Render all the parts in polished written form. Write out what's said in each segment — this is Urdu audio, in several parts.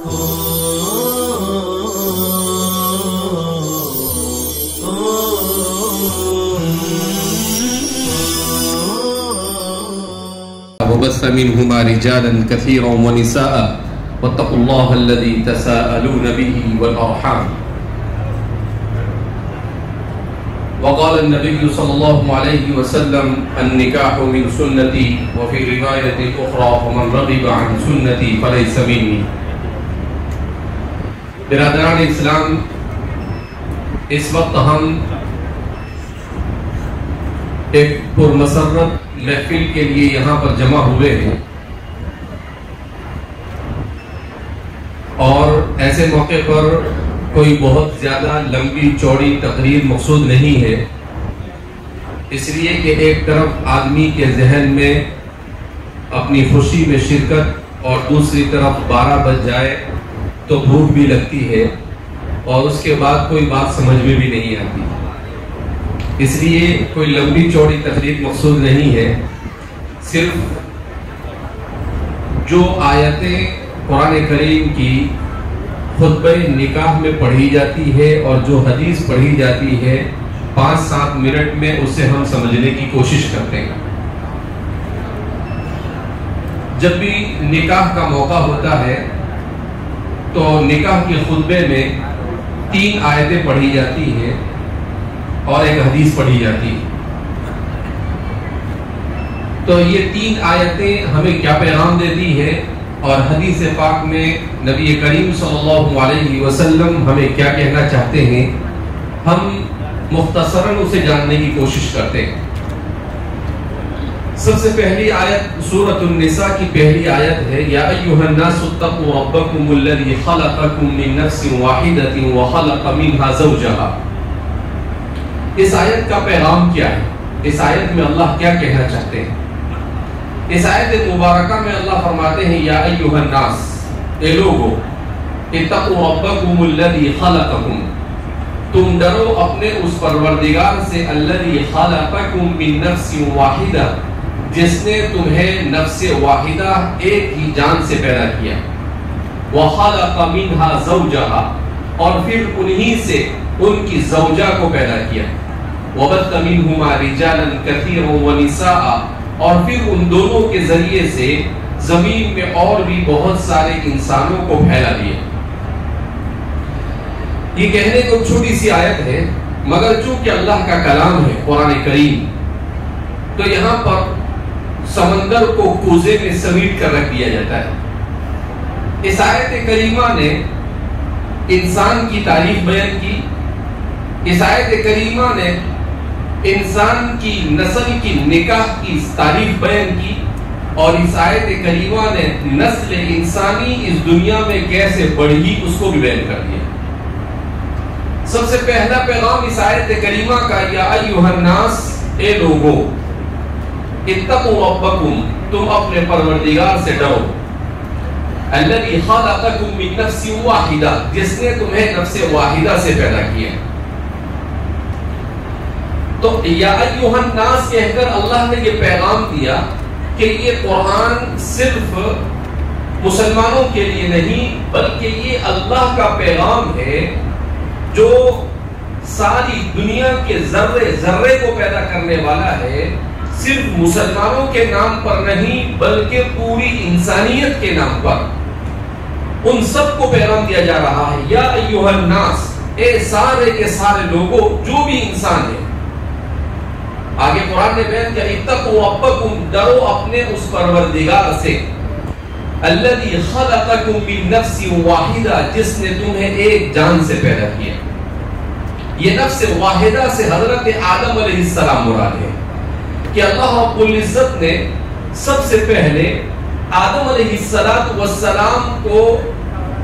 وبث منهما رجالا كثيرا ونساء واتقوا الله الذي تساءلون به والأرحام وقال النبي صلى الله عليه وسلم النكاح من سنتي وفي رواية أخرى ومن رغب عن سنتي فليس مني. برادران اسلام، اس وقت ہم ایک پرمسرت محفل کے لیے یہاں پر جمع ہوئے ہیں، اور ایسے موقع پر کوئی بہت زیادہ لمبی چوڑی تقریر مقصود نہیں ہے، اس لیے کہ ایک طرف آدمی کے ذہن میں اپنی خوشی میں شرکت اور دوسری طرف 12 بج جائے تو بھوک بھی لگتی ہے اور اس کے بعد کوئی بات سمجھ میں بھی نہیں آتی. اس لیے کوئی لمبی چوڑی تقریر مقصود نہیں ہے. صرف جو آیتیں قرآن کریم کی خطبہ نکاح میں پڑھی جاتی ہے اور جو حدیث پڑھی جاتی ہے 5-7 منٹ میں اسے ہم سمجھنے کی کوشش کرتے ہیں. جب بھی نکاح کا موقع ہوتا ہے تو نکاح کے خطبے میں 3 آیتیں پڑھی جاتی ہیں اور ایک حدیث پڑھی جاتی ہے. تو یہ 3 آیتیں ہمیں کیا پیغام دیتی ہے اور حدیث پاک میں نبی کریم صلی اللہ علیہ وسلم ہمیں کیا کہنا چاہتے ہیں، ہم مختصراً اسے جاننے کی کوشش کرتے ہیں. سب سے پہلی آیت سورۃ النساء کی پہلی آیت ہے، یا ایھا الناس اتقوا ربکم الذی خلقکم من نفس واحدۃ وخلق منها زوجها. اس آیت کا پیغام کیا ہے؟ اس آیت میں اللہ کیا کہنا چاہتے ہیں؟ اس آیت مبارکہ میں اللہ فرماتے ہیں، یا ایھا الناس، اے لوگو، اتقوا ربکم الذی خلقکم، تم ڈرو اپنے اس پروردگار سے، الذی خلقکم من نفس واحدہ، جس نے تمہیں نفس واحدہ ایک ہی جان سے پیدا کیا، وخلق منها زوجها، اور پھر انہی سے ان کی زوجہ کو پیدا کیا، وبث منهما رجالا كثيرا ونساء، اور پھر ان دونوں کے ذریعے سے زمین میں اور بھی بہت سارے انسانوں کو پھیلا دیا. یہ کہنے کو چھوٹی سی آیت ہے، مگر چونکہ اللہ کا کلام ہے قرآن کریم، تو یہاں پر سمندر کو کوزے میں سمیٹ کر رکھ دیا جاتا ہے. اس آیت کریمہ نے انسان کی تعریف بیان کی، اس آیت کریمہ نے انسان کی نسل کی نکاح کی تعریف بیان کی، اور اس آیت کریمہ نے نسل انسانی اس دنیا میں کیسے بڑھی اس کو بھی بیان کر دیا. سب سے پہلا پیغام اس آیت کریمہ کا، یا ایھا الناس، اے لوگو، اتقوا ربکم، تم اپنے پروردگار سے ڈرو، الذی خلقکم من نفس واحدہ، جس نے تمہیں نفس واحدہ سے پیدا کیا. تو یا ایھا الناس کہہ کر اللہ نے یہ پیغام دیا کہ یہ قرآن صرف مسلمانوں کے لیے نہیں، بلکہ یہ اللہ کا پیغام ہے جو ساری دنیا کے ذرے ذرے کو پیدا کرنے والا ہے. صرف مسلمانوں کے نام پر نہیں بلکہ پوری انسانیت کے نام پر ان سب کو پیغام دیا جا رہا ہے. یا ایھا الناس، اے سارے کے سارے لوگوں جو بھی انسان ہیں. آگے قرآن نے بیان کیا، اتقوا ربکم، ڈرو اپنے اس پروردگار سے، الذی خلقکم من نفس واحدہ، جس نے تمہیں ایک جان سے پیدا کیا. یہ نفس واحدہ سے حضرت آدم علیہ السلام مراد ہے کہ اللہ رب العزت نے سب سے پہلے آدم علیہ السلام کو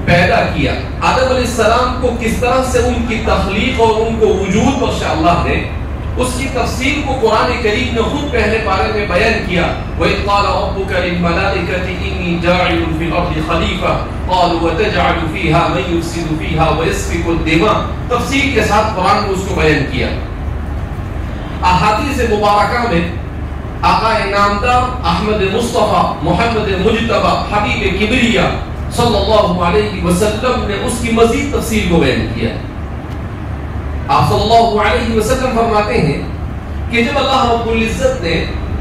پیدا کیا. آدم علیہ السلام کو کس طرح سے ان کی تخلیق اور ان کو وجود بخشا اللہ نے، اس کی تفصیل کو قرآن کریم نے خود پہلے پارے میں بیان کیا. وَإِذْ قَالَ رَبُّكَ لِلْمَلَائِكَةِ إِنِّي جَاعِلٌ فِي الْأَرْضِ خَلِيفَةً قَالُوا وَتَجْعَلُ فِيهَا مَن يُفْسِدُ فِيهَا وَيَسْفِكُ الدِّمَاءَ. تفصیل کے ساتھ قرآن نے اس کو بیان کیا. احادیث مبارکہ میں آقا نامدار احمد مصطفیٰ محمد مجتبی حبیب کبریہ صلی اللہ علیہ وسلم نے اس کی مزید تفصیل کو بیان کیا. آپ صلی اللہ علیہ وسلم فرماتے ہیں کہ جب اللہ رب العزت نے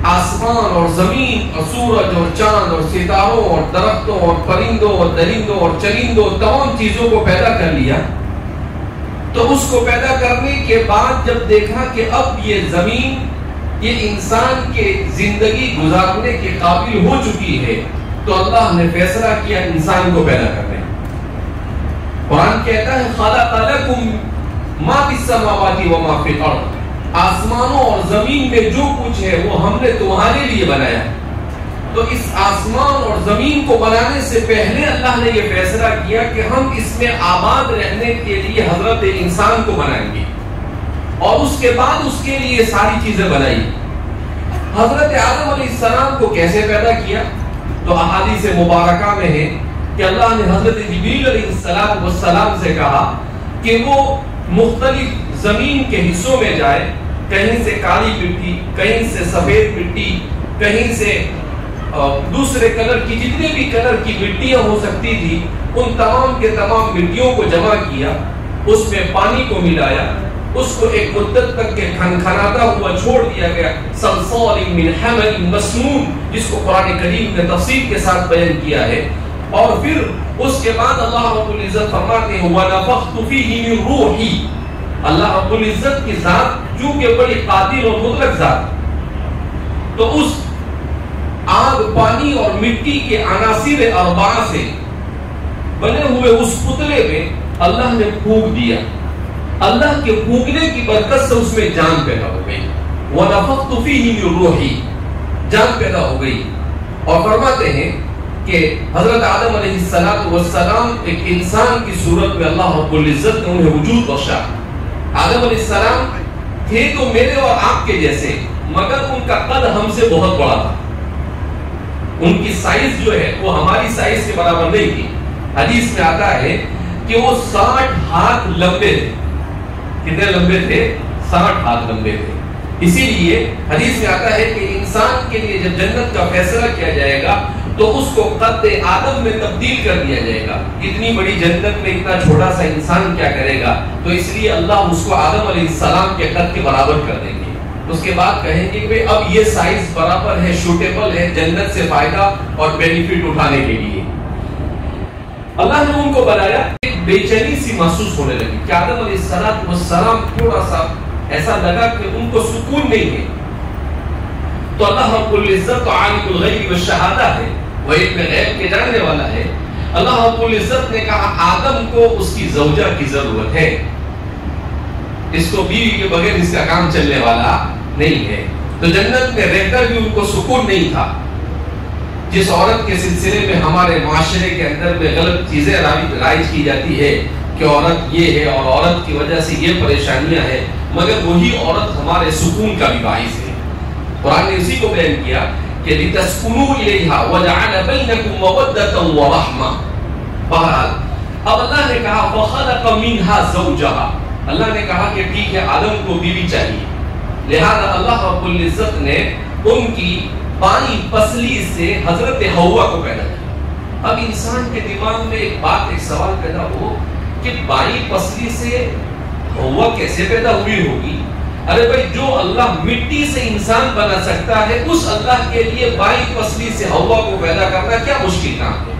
آسمان اور زمین اور سورج اور چاند اور ستاروں اور درختوں اور پرندوں اور درندوں اور چرندوں تمام چیزوں کو پیدا کر لیا، تو اس کو پیدا کرنے کے بعد جب دیکھا کہ اب یہ زمین یہ انسان کے زندگی گزارنے کے قابل ہو چکی ہے، تو اللہ نے فیصلہ کیا انسان کو پیدا کرنے. قرآن کہتا ہے خلق لکم ما فی السماوات و ما فی الارض، آسمانوں اور زمین میں جو کچھ ہے وہ ہم نے تمہارے لیے بنایا. تو اس آسمان اور زمین کو بنانے سے پہلے اللہ نے یہ فیصلہ کیا کہ ہم اس میں آباد رہنے کے لیے حضرت انسان کو بنائیں گے، اور اس کے بعد اس کے لیے ساری چیزیں بنائی. حضرت آدم علیہ السلام کو کیسے پیدا کیا؟ تو احادیث مبارکہ میں ہے کہ اللہ نے حضرت جبریل علیہ السلام سے کہا کہ وہ مختلف زمین کے حصوں میں جائے، کہیں سے کالی مٹی، کہیں سے سفید مٹی، کہیں سے دوسرے کلر کی، جتنے بھی کلر کی مٹیاں ہو سکتی تھی ان تمام کے تمام مٹیوں کو جمع کیا، اس میں پانی کو ملایا، اس کو ایک مدت تک کے کھنکھناتا ہوا چھوڑ دیا گیا، صلصال من حمأ مسنون، جس کو قرآن کریم نے تفصیل کے ساتھ بیان کیا ہے. اور پھر اس کے بعد اللہ رب العزت فرماتے ہیں وَنَفَخْتُ فِيهِ مِن رُوحِي، اللہ رب العزت کی ذات چونکہ بڑی قادر اور مطلق ذات، تو اس آگ، پانی اور مٹی کے عناصر اربعہ سے بنے ہوئے اس پتلے میں اللہ نے پھونک دیا. اللہ کے پھونکنے کی برکت سے اس میں جان پیدا ہو گئی. وَنَفَخْتُ فِيهِ مِن رُوحِي، جان پیدا ہو گئی. اور فرماتے ہیں کہ حضرت آدم علیہ السلام ایک انسان کی صورت میں اللہ رب العزت نے انہیں وجود بخشا. آدم علیہ السلام تھے تو میرے اور آپ کے جیسے، مگر ان کا قد ہم سے بہت بڑا تھا. ان کی سائز جو ہے وہ ہماری سائز کے برابر نہیں تھی. حدیث میں آتا ہے کہ وہ 60 ہاتھ لمبے تھے. کتنے لمبے تھے؟ 60 ہاتھ لمبے تھے. اسی لیے حدیث میں آتا ہے کہ انسان کے لیے جب جنت کا فیصلہ کیا جائے گا تو اس کو قد آدم میں تبدیل کر دیا جائے گا. اتنی بڑی جنت میں اتنا چھوٹا سا انسان کیا کرے گا؟ تو اس لیے اللہ اس کو آدم علیہ السلام کے قد کے برابر کر دیں گے. اس کے بعد کہیں گے کہ اب یہ سائز برابر ہے، شوٹیبل ہے جنت سے فائدہ اور بینیفٹ اٹھانے کے لیے. اللہ نے ان کو بنایا، ایک بے چینی سی محسوس ہونے لگی کہ آدم علیہ السلام تھوڑا سا ایسا لگا کہ ان کو سکون نہیں ہے. تو اللہ رب العزت عالم الغیب والشہادہ ہے، وہ علم غیب کے جاننے والا ہے. اللہ رب العزت نے کہا آدم کو اس کی زوجہ کی ضرورت ہے، اس کو بیوی کے بغیر اس کا کام چلنے والا نہیں ہے. تو جنت میں رہ کر بھی ان کو سکون نہیں تھا. جس عورت کے سلسلے میں ہمارے معاشرے کے اندر میں غلط چیزیں رائج کی جاتی ہے کہ عورت یہ ہے اور عورت کی وجہ سے یہ پریشانیاں ہیں، مگر وہی عورت ہمارے سکون کا بھی باعث ہے. قرآن نے اسی کو بیان کیا کہ لِتَسْكُنُوا إِلَيْهَا وَجَعَلَ بَيْنَكُمْ مَوَدَّةً وَرَحْمَةً. بہرحال اب اللہ نے کہا وَخَلَقَ مِنْهَا زَوْجَهَا، اللہ نے کہا کہ ٹھیک ہے آدم کو بیوی چاہیے، لہذا اللہ رب العزت نے ان کی بائیں پسلی سے حضرت حوا کو پیدا کیا. اب انسان کے دماغ میں ایک سوال پیدا ہو کہ بائیں پسلی سے حوا کیسے پیدا ہوئی ہوگی؟ ارے بھائی، جو اللہ مٹی سے انسان بنا سکتا ہے اس اللہ کے لیے بائیں پسلی سے حوا کو پیدا کرنا کیا مشکل کام ہے؟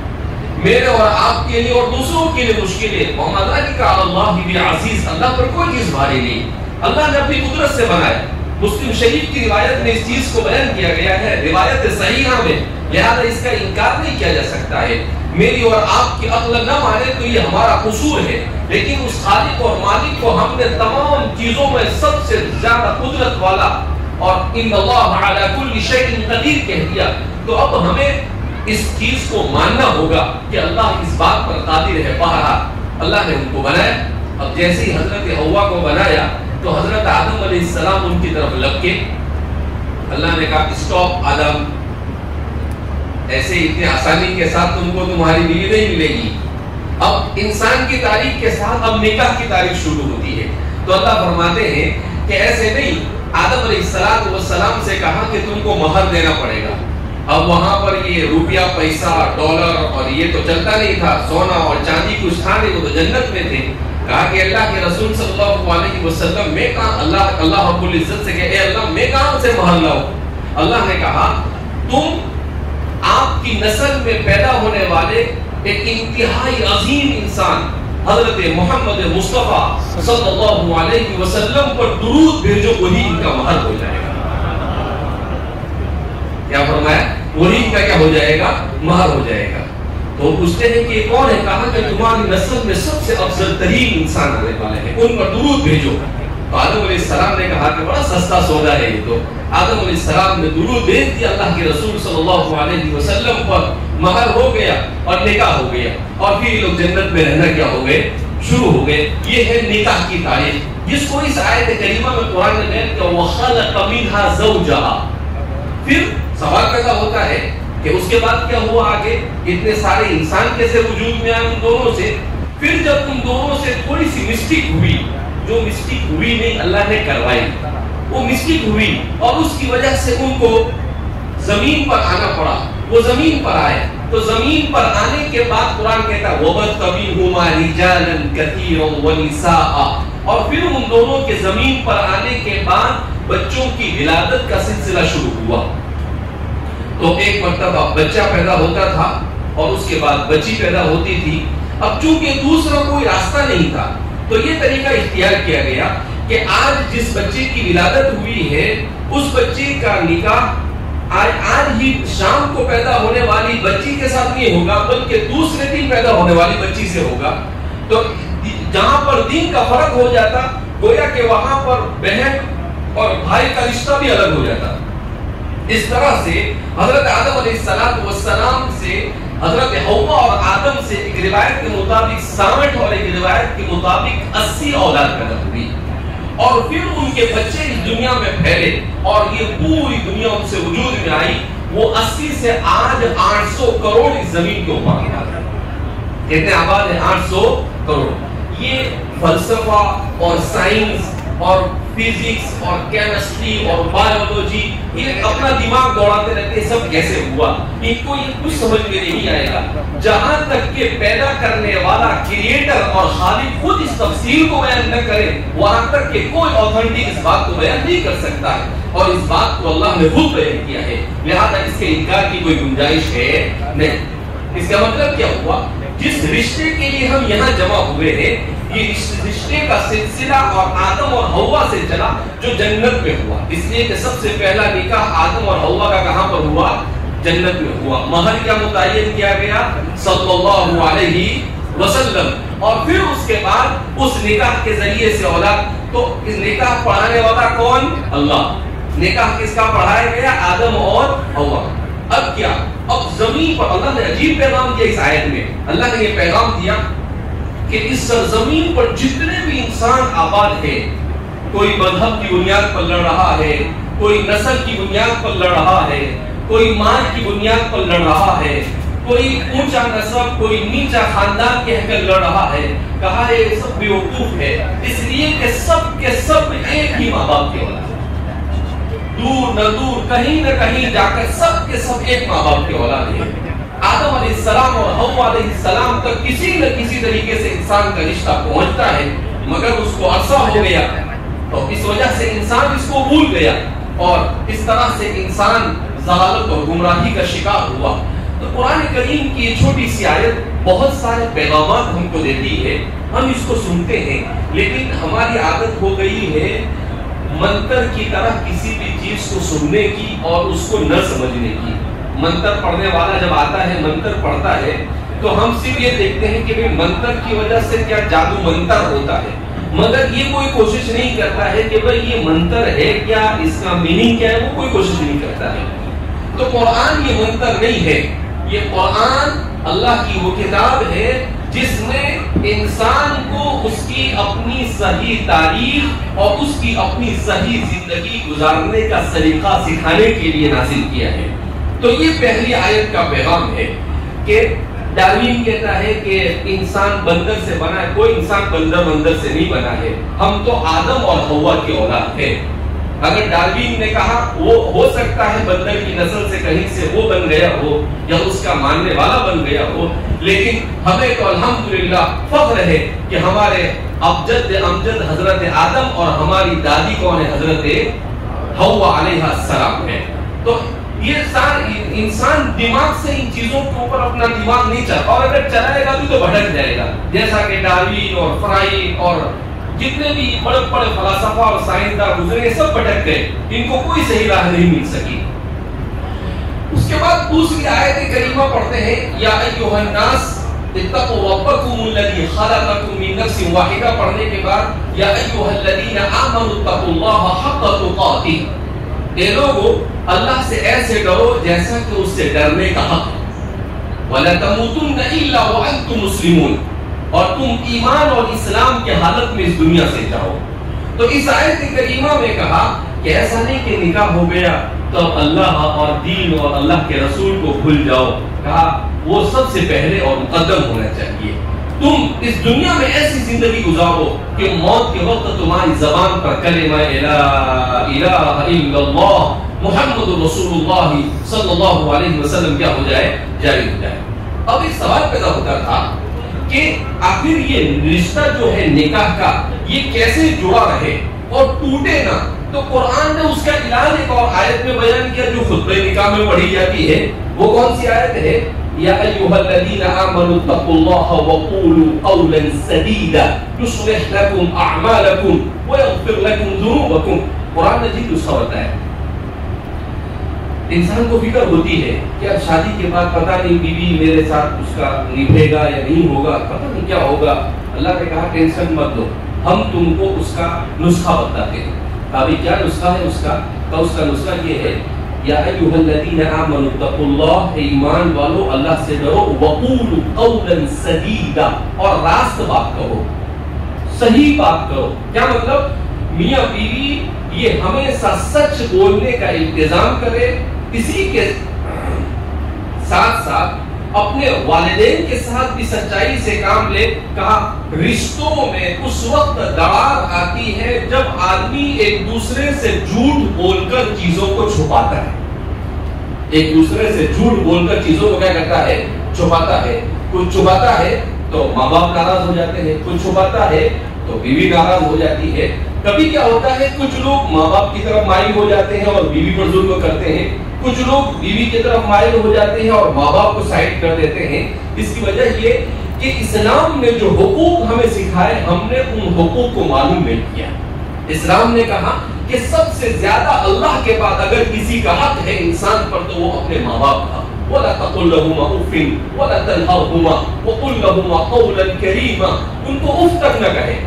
میرے اور آپ کے لیے اور دوسروں کے لیے مشکل ہے. اللہ پر کوئی چیز بھاری نہیں. اللہ نے اپنی قدرت سے بنایا. مسلم شریف کی روایت میں اس چیز کو بیان کیا گیا ہے، روایت صحیحہ میں، لہذا اس کا انکار نہیں کیا جا سکتا ہے. میری اور آپ کی عقل نہ مانے تو یہ ہمارا قصور ہے، لیکن اس خالق اور مالک کو ہم نے تمام چیزوں میں سب سے زیادہ قدرت والا اور ان اللہ علی کل شیء قدیر کہہ دیا. تو اب ہمیں اس چیز کو ماننا ہوگا کہ اللہ اس بات پر قادر ہے. بہرحال اللہ نے ان کو بنایا. اب جیسے ہی حضرت حوا کو بنایا تو حضرت آدم علیہ السلام ان کی طرف لگ کے اللہ نے کہا اسٹاپ آدم، ایسے اتنی آسانی کے ساتھ تم کو تمہاری بیوی نہیں ملے گی. اب انسان کی تاریخ کے ساتھ اب نکاح کی تاریخ شروع ہوتی ہے. تو اللہ فرماتے ہیں کہ ایسے نہیں، آدم علیہ السلام سے کہا کہ تم کو مہر دینا پڑے گا. اب وہاں پر یہ روپیہ پیسہ ڈالر اور یہ تو چلتا نہیں تھا، سونا اور چاندی کچھ تھا نہیں، وہ تو جنت میں تھے۔ کہا کہ اللہ کے رسول صلی اللہ علیہ وسلم میں کہاں، اللہ رب العزت سے کہ اے اللہ میں کہاں سے مہر لاؤں؟ اللہ نے کہا تم آپ کی نسل میں پیدا ہونے والے ایک انتہائی عظیم انسان حضرت محمد مصطفیٰ صلی اللہ علیہ وسلم پر درود بھیجو، وہی ان کا مہر ہو جائے گا۔ کیا فرمایا؟ وہی ان کا کیا ہو جائے گا؟ مہر ہو جائے گا۔ تو پوچھتے ہیں کہ یہ کون ہے؟ کہا کہ تمہاری نسل میں سب سے افضل ترین انسان آنے والے ہیں، ان پر درود بھیجو۔ تو آدم علیہ السلام نے کہا کہ بڑا سستا سودا ہے یہ تو۔ آدم علیہ السلام نے درود بھیج دیا اللہ کے رسول صلی اللہ علیہ وسلم پر، مہر ہو گیا اور نکاح ہو گیا، اور پھر یہ لوگ جنت میں رہنا کیا ہو گئے؟ شروع ہو گئے۔ یہ ہے نکاح کی تاریخ، جس کو اس آیت کریمہ میں قرآن نے بیان کیا وَخَلَقَ مِنْهَا زَوْجَهَا۔ پھر سوال پیدا ہوتا ہے کہ اس کے بعد کیا ہوا آگے؟ اتنے سارے انسان کیسے وجود میں آئے ان دونوں سے؟ پھر جب ان دونوں سے تھوڑی سی مسٹیک ہوئی، جو مسٹیک ہوئی نہیں اللہ نے کروائی، وہ مسٹیک ہوئی اور اس کی وجہ سے ان کو زمین پر آنا پڑا۔ وہ زمین پر آئے تو زمین پر آنے کے بعد قرآن کہتا ہے وَبَثَّ مِنْهُمَا رِجَالًا كَثِيرًا وَنِسَاءً، اور پھر ان دونوں کے زمین پر آنے کے بعد بچوں کی ولادت کا سلسلہ شروع ہوا۔ تو ایک مرتبہ بچہ پیدا ہوتا تھا اور اس کے بعد بچی پیدا ہوتی تھی۔ اب چونکہ دوسرا کوئی راستہ نہیں تھا تو یہ طریقہ اختیار کیا گیا کہ آج جس بچے کی ولادت ہوئی ہے اس بچے کا نکاح آج ہی شام کو پیدا ہونے والی بچی کے ساتھ نہیں ہوگا، بلکہ دوسرے دن پیدا ہونے والی بچی سے ہوگا۔ تو جہاں پر دن کا فرق ہو جاتا، گویا کہ وہاں پر بہن اور بھائی کا رشتہ بھی الگ ہو جاتا۔ اس طرح سے حضرت آدم علیہ السلام سے حضرت حوا اور آدم سے ایک روایت کے مطابق 60 اور ایک روایت کے مطابق 80 اولاد پیدا ہوئی، اور پھر ان کے بچے اس دنیا میں پھیلے اور یہ پوری دنیا ان سے وجود میں آئی۔ وہ 80 سے آج 800 کروڑ اس زمین کے اوپر آباد ہے۔ کتنے آباد ہے؟ 800 کروڑ۔ یہ فلسفہ اور سائنس اور فزکس اور کیمسٹری اور بایولوجی یہ اپنا دماغ دوڑاتے رہتے ہیں سب کیسے ہوا، ان کو یہ کچھ سمجھ میں نہیں آئے گا جہاں تک کہ پیدا کرنے والا کریٹر اور خالق خود اس تفسیر کو بیان نہ کرے، وہاں تک کہ کوئی آتھینٹک اس بات کو بیان نہیں کر سکتا ہے، اور اس بات کو اللہ نے خود بیان کیا ہے، لہذا اس کے انکار کی کوئی گنجائش ہے نہیں۔ اس کا مطلب کیا ہوا؟ جس رشتے کے لیے ہم یہاں جمع ہوئے ہیں یہ رشتے کا سلسلہ اور آدم اور حوا سے چلا جو جنت میں ہوا، اس لیے کہ سب سے پہلا نکاح آدم اور حوا کا کہاں پر ہوا؟ جنت میں ہوا۔ مہر کیا متعین کیا گیا؟ صلی اللہ علیہ وسلم، اور پھر اس کے بعد اس نکاح کے ذریعے سے اولاد۔ تو اس نکاح پڑھانے والا کون؟ اللہ۔ نکاح کس کا پڑھایا گیا؟ آدم اور حوا۔ اب کیا؟ اب زمین پر اللہ نے عجیب پیغام دیا اس آیت میں۔ اللہ نے یہ پیغام دیا کہ اس سرزمین پر جتنے بھی انسان آباد ہے، کوئی مذہب کی بنیاد پر لڑ رہا ہے، کوئی نسل کی بنیاد پر لڑ رہا ہے، کوئی مال کی بنیاد پر لڑ رہا ہے، کوئی اونچا نسب کوئی نیچا خاندان کہہ کر لڑ رہا ہے، کہا یہ سب بیوقوف ہے، اس لیے کہ سب کے سب ایک ہی ماں باپ کے اولاد، دور نہ دور کہیں نہ کہیں جا کر سب کے سب ایک ماں باپ کے اولاد ہیں۔ آدم علیہ السلام اور حوا علیہ السلام تک کسی نہ کسی طریقے سے انسان کا رشتہ پہنچتا ہے، مگر اس کو عرصہ ہو گیا تو اس وجہ سے انسان اس کو بھول گیا، اور اس طرح سے انسان ضلالت اور گمراہی کا شکار ہوا۔ تو قرآن کریم کی یہ چھوٹی سی آیت بہت سارے پیغامات ہم کو دیتی ہے، ہم اس کو سنتے ہیں، لیکن ہماری عادت ہو گئی ہے منتر کی طرح کسی بھی چیز کو سننے کی اور اس کو نہ سمجھنے کی۔ منتر پڑھنے والا جب آتا ہے منتر پڑھتا ہے تو ہم صرف یہ دیکھتے ہیں کہ منتر کی وجہ سے کیا جادو منتر ہوتا ہے، مگر یہ کوئی کوشش نہیں کرتا ہے کہ بھئی یہ منتر ہے کیا، اس کا میننگ کیا ہے، وہ کوئی کوشش نہیں کرتا ہے۔ تو قرآن یہ منتر نہیں ہے، یہ قرآن اللہ کی وہ کتاب ہے جس نے انسان کو اس کی اپنی صحیح تاریخ اور اس کی اپنی صحیح زندگی گزارنے کا سلیقہ سکھانے کے لیے نازل کیا ہے۔ تو یہ پہلی آیت کا پیغام ہے کہ ڈاروین کہتا ہے کہ انسان بندر سے بنا ہے، کوئی انسان بندر سے نہیں بنا ہے، ہم تو آدم اور حوا کی اولاد ہے۔ اگر ڈاروین نے کہا وہ ہو سکتا ہے بندر کی نسل سے کہیں سے وہ بن گیا ہو یا اس کا ماننے والا بن گیا ہو، لیکن ہمیں تو الحمدللہ فخر ہے کہ ہمارے ابجد امجد حضرت آدم اور ہماری دادی کون ہے؟ حضرت حوا علیہ السلام ہے۔ تو یہ انسان دماغ سے ان چیزوں کے اوپر اپنا دماغ نہیں چلاتا، اور اگر چلائے گا بھی تو بھٹک جائے گا، جیسا کہ ڈاروین اور فرائن اور جتنے بھی بڑے بڑے فلاسفہ اور سائنسداں گزرے سب بھٹک گئے، ان کو کوئی صحیح راہ نہیں مل سکی۔ اس کے بعد دوسری آیت کریمہ پڑھتے ہیں، یا ایھا الناس اتقوا ربکم الذی خلقکم من نفس واحدہ، پڑھنے کے بعد یا ایھا الذین آمنوا اتقوا اللہ حق تقاتہ، اے لوگو اللہ سے ایسے ڈرو جیسا کہ اس سے ڈرنے کا حق ہے، وَلَا تَمُوتُنَّ إِلَّا وَأَنْتُمْ مُسْلِمُونَ، اور تم ایمان اور اسلام کے حالت میں اس دنیا سے جاؤ۔ تو اس آیت کریمہ میں کہا کہ ایسا نہیں کہ نکاح ہو گیا تو اللہ اور دین اور اللہ کے رسول کو بھول جاؤ، کہا وہ سب سے پہلے اور مقدم ہونا چاہیے۔ تم اس دنیا میں ایسی زندگی گزارو کہ موت کے وقت تمہاری زبان پر کلمہ لا الہ الا اللہ محمد رسول اللہ صلی اللہ علیہ وسلم کیا ہو جائے؟ جاری ہو جائے۔ اب ایک سوال پیدا ہوتا تھا کہ آخر یہ رشتہ جو ہے نکاح کا یہ کیسے جڑا رہے اور ٹوٹے نہ؟ تو قرآن نے اس کا علاج ایک اور آیت میں بیان کیا جو خطبہ نکاح میں پڑھی جاتی ہے۔ وہ کون سی آیت ہے؟ یا ایھا الذین آمنوا اتقوا اللہ وقولوا قولا سدیدا یصلح لکم اعمالکم ویغفر لکم ذنوبکم۔ قرآن نے جی نسخہ بتایا۔ انسان کو فکر ہوتی ہے کہ اب شادی کے بعد پتہ نہیں بیوی میرے ساتھ اس کا نبھے گا یا نہیں ہوگا، پتہ نہیں کیا ہوگا۔ اللہ نے کہا ٹینشن مت لو، ہم تم کو اس کا نسخہ بتاتے ہیں۔ ابھی کیا نسخہ ہے اس کا؟ تو اس کا نسخہ یہ ہے، یا ایھا الذین آمنوا اتقوا اللہ، ایمان والو اللہ سے ڈرو، وقولوا قولا سدیدا، اور راست بات کہو، صحیح بات کرو۔ کیا مطلب؟ میاں بیوی یہ ہمیشہ سچ بولنے کا التزام کرے، اسی کے ساتھ ساتھ اپنے والدین کے ساتھ بھی سچائی سے کام لے۔ کہا رشتوں میں اس وقت دراڑ آتی ہے جب آدمی ایک دوسرے سے جھوٹ بول کر چیزوں کو چھپاتا ہے، ایک دوسرے سے جھوٹ بول کر چیزوں کو کیا کرتا ہے؟ چھپاتا ہے۔ کچھ چھپاتا ہے تو ماں باپ ناراض ہو جاتے ہیں، کچھ چھپاتا ہے تو بیوی ناراض ہو جاتی ہے۔ کبھی کیا ہوتا ہے کچھ لوگ ماں باپ کی طرف مائل ہو جاتے ہیں اور بیوی پر ظلم کرتے ہیں، کچھ لوگ بیوی کی طرف مائل ہو جاتے ہیں اور ماں باپ کو سائڈ کر دیتے ہیں۔ اس کی وجہ یہ کہ اسلام نے جو حقوق ہمیں سکھائے ہم نے ان حقوق کو معلوم نہیں کیا۔ اسلام نے کہا کہ سب سے زیادہ اللہ کے بعد اگر کسی کا حق ہے انسان پر تو وہ اپنے ماں باپ کا۔ وَلَا تَقُلْ لَهُمَا أُفٍّ وَلَا تَنْهَرْهُمَا وَقُلْ لَهُمَا قَوْلًا كَرِيمًا، ان کو اف تک نہ کہے۔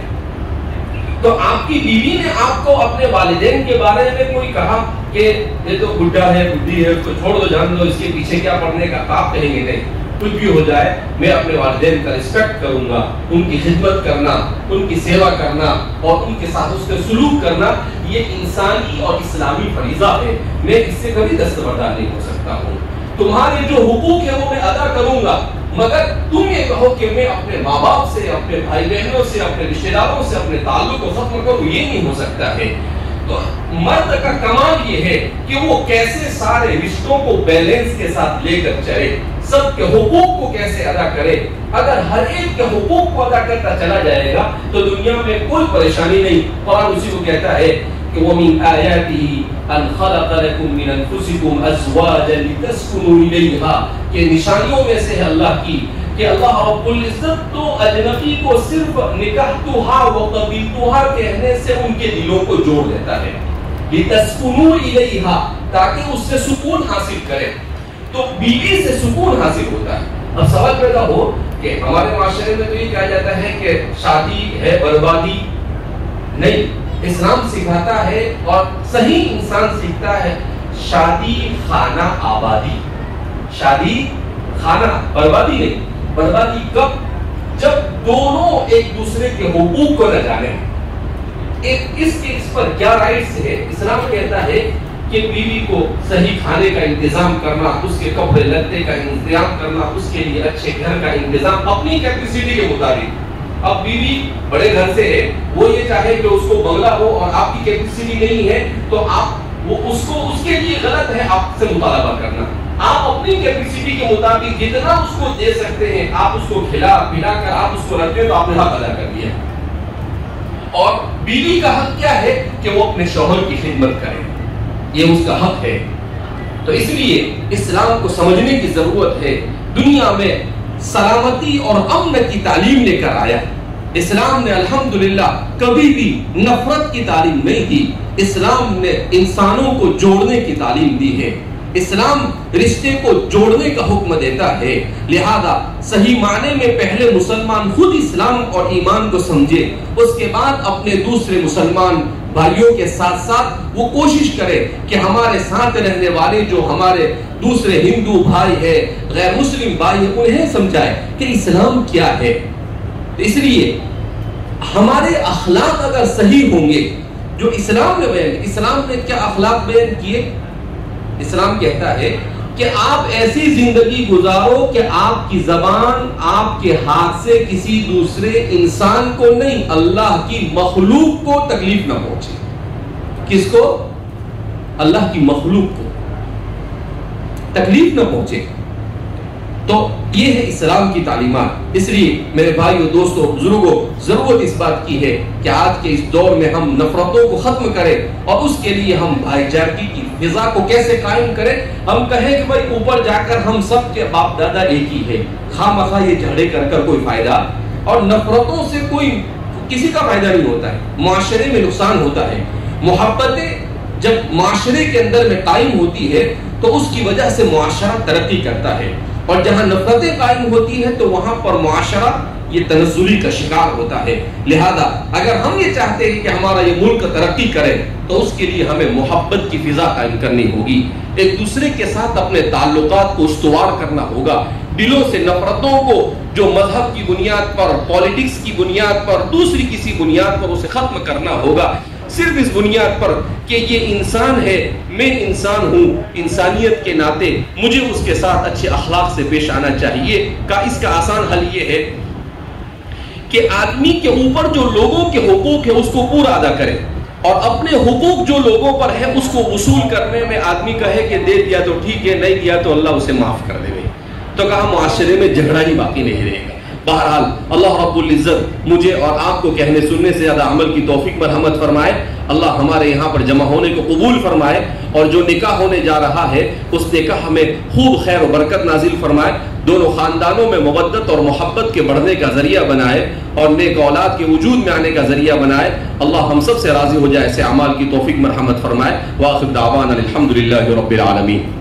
تو آپ کی بیوی نے آپ کو اپنے والدین کے بارے میں کوئی کہا کہ یہ تو بڈھا ہے بڈھی ہے اس کو چھوڑ دو جان دو اس کے پیچھے کیا پڑھنے کا، آپ کہیں گے نہیں، کچھ بھی ہو جائے میں اپنے والدین کا رسپیکٹ کروں گا، ان کی خدمت کرنا، ان کی سیوا کرنا اور ان کے ساتھ اس کے سلوک کرنا یہ انسانی اور اسلامی فریضہ ہے، میں اس سے کبھی دستبردار نہیں ہو سکتا ہوں۔ تمہارے جو حقوق ہے وہ میں ادا کروں گا، مگر تم یہ کہو کہ میں اپنے ماں باپ سے، اپنے بھائی بہنوں سے، اپنے رشتہ داروں سے اپنے تعلق کو ختم کروں، یہ نہیں ہو سکتا ہے۔ تو مرد کا کمال یہ ہے کہ وہ کیسے سارے رشتوں کو بیلنس کے ساتھ لے کر چلے، سب کے حقوق کو کیسے ادا کرے۔ اگر ہر ایک کے حقوق کو ادا کرتا چلا جائے گا تو دنیا میں کوئی پریشانی نہیں۔ قرآن اسی کو کہتا ہے کہ وَمِنْ آيَاتِهِ أَنْ خَلَقَ لَكُم مِّنْ أَنفُسِكُمْ أَزْوَاجًا لِتَسْكُنُوا إِلَيْهَا، کہ نشانیوں میں سے ہے اللہ کی کہ اللہ رب العزت تو اجنبی کو صرف نکحتها وقبلتها کہنے سے ان کے دلوں کو جوڑ دیتا ہے، لِتَسْكُنُوا إِلَيْهَا، تاکہ اس سے سکون حاصل کرے۔ تو بیوی سے سکون حاصل ہوتا ہے۔ اب سوال پیدا ہو کہ ہمارے معاشرے میں تو یہ کہا جاتا ہے کہ شادی ہے بربادی، نہیں، اسلام سکھاتا ہے اور صحیح انسان سیکھتا ہے شادی خانہ آبادی، شادی خانہ بربادی نہیں۔ بربادی کب؟ جب دونوں ایک دوسرے کے حقوق کو نہ جانے۔ اس پر کیا رائٹس ہے؟ اسلام کہتا ہے کہ بیوی کو صحیح کھانے کا انتظام کرنا، اس کے کپڑے لتے کا انتظام کرنا، اس کے لیے اچھے گھر کا انتظام اپنی کیپیسٹی کے مطابق، اب بیوی بڑے گھر سے ہے، وہ یہ چاہے کہ اس کو بنگلہ ہو اور آپ کی کیپیسٹی نہیں ہے، تو آپ وہ اس کے لیے غلط ہے آپ سے مطالبہ کرنا۔ آپ اپنی کیپیسٹی کے مطابق جتنا اس کو دے سکتے ہیں آپ اس کو کھلا پلا کر آپ اس کو رکھتے ہیں تو آپ نے حق ادا کر دیا۔ اور بیوی کا حق کیا ہے کہ وہ اپنے شوہر کی خدمت کرے، یہ اس کا حق ہے۔ تو اس لیے اسلام کو سمجھنے کی ضرورت ہے۔ دنیا میں سلامتی اور امن کی تعلیم لے کر آیا۔ اسلام نے الحمدللہ کبھی بھی نفرت کی تعلیم نہیں دی، اسلام نے انسانوں کو جوڑنے کی تعلیم دی ہے۔ اسلام رشتے کو جوڑنے کا حکم دیتا ہے، لہذا صحیح معنی میں پہلے مسلمان خود اسلام اور ایمان کو سمجھے، اس کے بعد اپنے دوسرے مسلمان بھائیوں کے ساتھ ساتھ وہ کوشش کرے کہ ہمارے ساتھ رہنے والے جو ہمارے دوسرے ہندو بھائی ہے، غیر مسلم بھائی ہے، انہیں سمجھائے کہ اسلام کیا ہے۔ اس لیے ہمارے اخلاق اگر صحیح ہوں گے جو اسلام نے بیان، اسلام نے کیا اخلاق بیان کیے؟ اسلام کہتا ہے کہ آپ ایسی زندگی گزارو کہ آپ کی زبان آپ کے ہاتھ سے کسی دوسرے انسان کو نہیں، اللہ کی مخلوق کو تکلیف نہ پہنچے۔ کس کو؟ اللہ کی مخلوق کو تکلیف نہ پہنچے۔ تو یہ ہے اسلام کی تعلیمات۔ اس لیے میرے بھائیو، دوستو، بزرگوں، ضرورت اس بات کی ہے کہ آج کے اس دور میں ہم نفرتوں کو ختم کریں اور اس کے لیے ہم بھائی چارگی کی فضا کو کیسے قائم کریں۔ ہم کہیں کہ بھائی اوپر جا کر ہم سب کے باپ دادا ایک ہی ہے، خواہ مخواہ یہ جھگڑے کر کوئی فائدہ، اور نفرتوں سے کوئی کسی کا فائدہ نہیں ہوتا ہے، معاشرے میں نقصان ہوتا ہے۔ محبتیں جب معاشرے کے اندر میں قائم ہوتی ہے تو اس کی وجہ سے معاشرہ ترقی کرتا ہے، اور جہاں نفرتیں قائم ہوتی ہیں تو وہاں پر معاشرہ یہ تنزلی کا شکار ہوتا ہے۔ لہذا اگر ہم یہ چاہتے ہیں کہ ہمارا یہ ملک ترقی کرے تو اس کے لیے ہمیں محبت کی فضا قائم کرنی ہوگی، ایک دوسرے کے ساتھ اپنے تعلقات کو استوار کرنا ہوگا، دلوں سے نفرتوں کو جو مذہب کی بنیاد پر، پالیٹکس کی بنیاد پر، دوسری کسی بنیاد پر اسے ختم کرنا ہوگا، صرف اس بنیاد پر کہ یہ انسان ہے، میں انسان ہوں، انسانیت کے ناطے مجھے اس کے ساتھ اچھے اخلاق سے پیش آنا چاہیے۔ اس کا آسان حل یہ ہے کہ آدمی کے اوپر جو لوگوں کے حقوق ہے اس کو پورا ادا کرے، اور اپنے حقوق جو لوگوں پر ہے اس کو وصول کرنے میں آدمی کہے کہ دے دیا تو ٹھیک ہے، نہیں دیا تو اللہ اسے معاف کر دے گا، تو کہا معاشرے میں جھگڑا ہی باقی نہیں رہے گا۔ بہرحال اللہ رب العزت مجھے اور آپ کو کہنے سننے سے زیادہ عمل کی توفیق مرحمت فرمائے۔ اللہ ہمارے یہاں پر جمع ہونے کو قبول فرمائے، اور جو نکاح ہونے جا رہا ہے اس نکاح میں خوب خیر و برکت نازل فرمائے، دونوں خاندانوں میں مودت اور محبت کے بڑھنے کا ذریعہ بنائے، اور نیک اولاد کے وجود میں آنے کا ذریعہ بنائے۔ اللہ ہم سب سے راضی ہو جائے، ایسے اعمال کی توفیق مرحمت فرمائے۔ وآخر دعوانا الحمدللہ رب العالمین۔